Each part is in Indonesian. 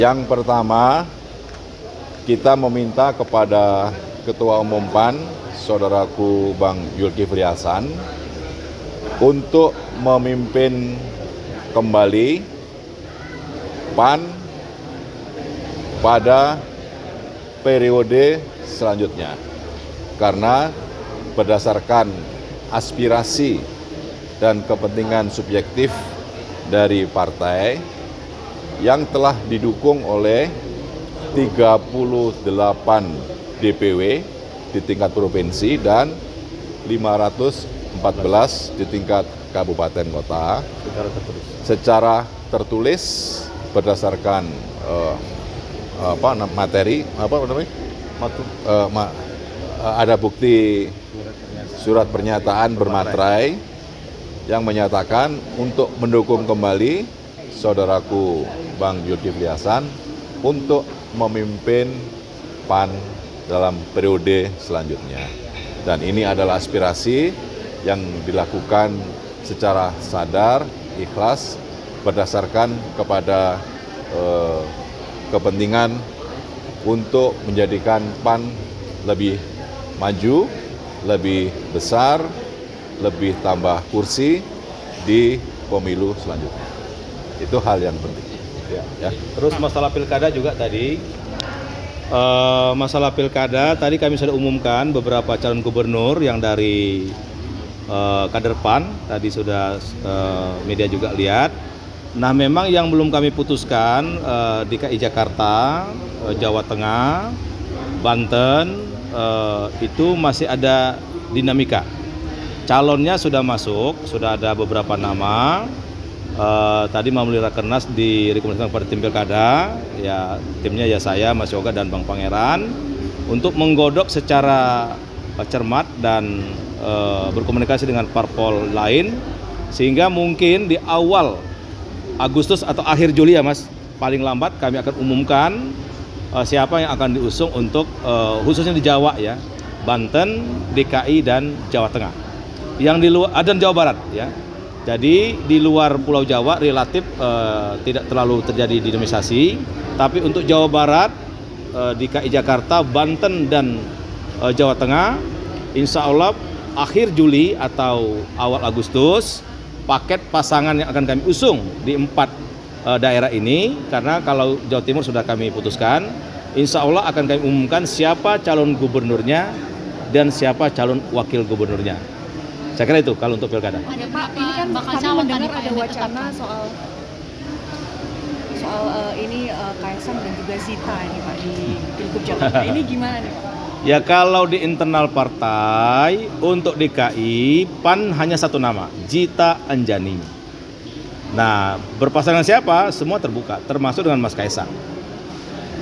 Yang pertama, kita meminta kepada Ketua Umum PAN, Saudaraku Bang Zulkifli Hasan, untuk memimpin kembali PAN pada periode selanjutnya. Karena berdasarkan aspirasi dan kepentingan subjektif dari partai yang telah didukung oleh 38 DPW di tingkat provinsi dan 514 di tingkat kabupaten kota secara tertulis berdasarkan materi ada bukti surat pernyataan bermaterai yang menyatakan untuk mendukung kembali saudaraku Bang Zulkifli Hasan untuk memimpin PAN dalam periode selanjutnya. Dan ini adalah aspirasi yang dilakukan secara sadar, ikhlas, berdasarkan kepada kepentingan untuk menjadikan PAN lebih maju, lebih besar, lebih tambah kursi di pemilu selanjutnya. Itu hal yang penting. Ya. Terus masalah pilkada juga tadi. Masalah pilkada tadi kami sudah umumkan beberapa calon gubernur yang dari kader PAN. Tadi sudah media juga lihat. Nah, memang yang belum kami putuskan DKI Jakarta, Jawa Tengah, Banten itu masih ada dinamika. Calonnya sudah masuk, sudah ada beberapa nama. Tadi melalui Rakernas direkomendasikan kepada tim pilkada, ya timnya ya saya, Mas Yoga dan Bang Pangeran, untuk menggodok secara cermat dan berkomunikasi dengan parpol lain, sehingga mungkin di awal Agustus atau akhir Juli ya Mas, paling lambat kami akan umumkan siapa yang akan diusung untuk khususnya di Jawa ya, Banten, DKI dan Jawa Tengah. Yang di luar dan Jawa Barat ya. Jadi di luar Pulau Jawa relatif tidak terlalu terjadi dinamisasi, tapi untuk Jawa Barat, DKI Jakarta, Banten dan Jawa Tengah, insya Allah akhir Juli atau awal Agustus paket pasangan yang akan kami usung di 4 daerah ini, karena kalau Jawa Timur sudah kami putuskan, insya Allah akan kami umumkan siapa calon gubernurnya dan siapa calon wakil gubernurnya. Saya kira itu kalau untuk pilkada. Ada Pak, ini kan bakal calon mendengar ada wacana soal ini Kaisang dan juga Zita ini Pak di Pilgub Jakarta. Ini gimana nih Pak? Ya kalau di internal partai untuk DKI PAN hanya satu nama, Zita Anjani. Nah, berpasangan siapa? Semua terbuka, termasuk dengan Mas Kaisang.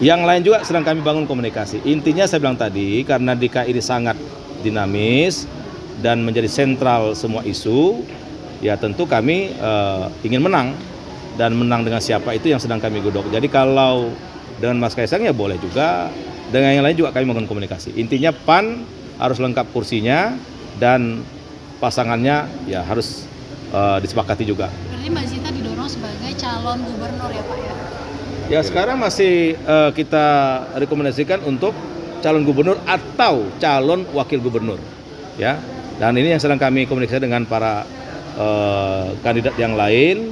Yang lain juga sedang kami bangun komunikasi. Intinya saya bilang tadi, karena DKI ini sangat dinamis dan menjadi sentral semua isu, ya tentu kami ingin menang, dan menang dengan siapa itu yang sedang kami godok. Jadi kalau dengan Mas Kaisang ya boleh juga, dengan yang lain juga kami bangun komunikasi. Intinya PAN harus lengkap kursinya dan pasangannya ya harus disepakati juga. Berarti Mbak Zita didorong sebagai calon gubernur ya Pak ya? Ya sekarang masih kita rekomendasikan untuk calon gubernur atau calon wakil gubernur ya. Dan ini yang sedang kami komunikasi dengan para kandidat yang lain,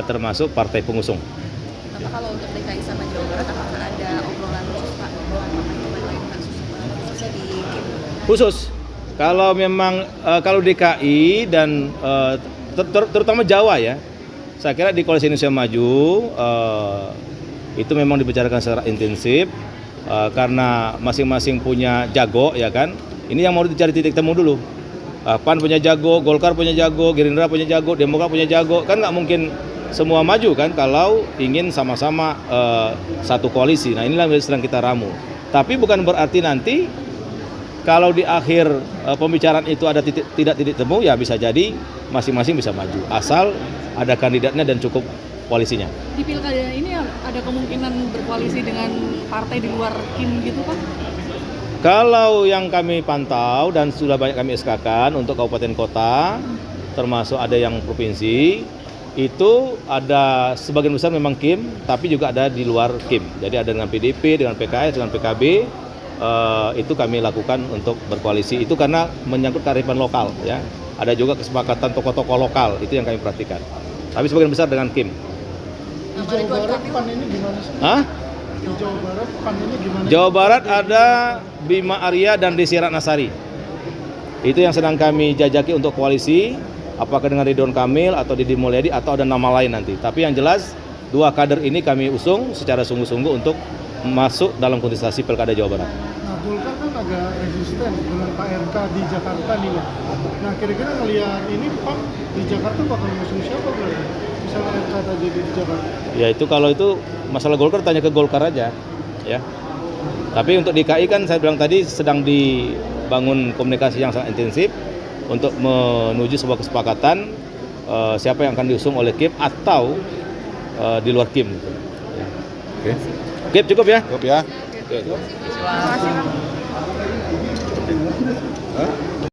termasuk partai pengusung. Bapak kalau untuk DKI sama Jawa Barat apakah ada obrolan khusus Pak, obrolan pemain lain khususnya di Khusus kalau memang kalau DKI dan terutama Jawa ya, saya kira di Koalisi Indonesia Maju itu memang dibicarakan secara intensif karena masing-masing punya jago ya kan. Ini yang mau dicari titik temu dulu. PAN punya jago, Golkar punya jago, Gerindra punya jago, Demokrat punya jago, kan nggak mungkin semua maju kan kalau ingin sama-sama satu koalisi. Nah inilah yang sedang kita ramu. Tapi bukan berarti nanti kalau di akhir pembicaraan itu ada tidak titik temu, ya bisa jadi masing-masing bisa maju asal ada kandidatnya dan cukup koalisinya. Di pilkada ini ada kemungkinan berkoalisi dengan partai di luar KIM gitu Pak? Kalau yang kami pantau dan sudah banyak kami SK-kan untuk kabupaten kota, termasuk ada yang provinsi, itu ada sebagian besar memang KIM, tapi juga ada di luar KIM. Jadi ada dengan PDP, dengan PKS, dengan PKB, itu kami lakukan untuk berkoalisi. Itu karena menyangkut kearifan lokal, ya. Ada juga kesepakatan tokoh-tokoh lokal, itu yang kami perhatikan. Tapi sebagian besar dengan KIM. Di Jawa Barat PAN ini gimana sih? Hah? Di Jawa Barat PAN ini gimana? Jawa Barat ada Bima Arya dan Desi Ratnasari. Itu yang sedang kami jajaki untuk koalisi. Apakah dengan Ridwan Kamil atau Deddy Mulyadi atau ada nama lain nanti. Tapi yang jelas dua kader ini kami usung secara sungguh-sungguh untuk masuk dalam kontestasi Pilkada Jawa Barat. Nah, Golkar kan agak resisten dengan Pak RK di Jakarta nih, Pak. Nah, kira-kira ngelihat ini PAN di Jakarta bakal ngusung siapa berarti? Misalnya RK tadi di Jakarta. Ya itu kalau itu masalah Golkar tanya ke Golkar aja, ya. Tapi untuk DKI kan saya bilang tadi sedang dibangun komunikasi yang sangat intensif untuk menuju sebuah kesepakatan siapa yang akan diusung oleh KIM atau di luar KIM. Gitu. Ya. Oke. KIM cukup ya? Cukup ya. Oke. Terima kasih, Bang. Hah?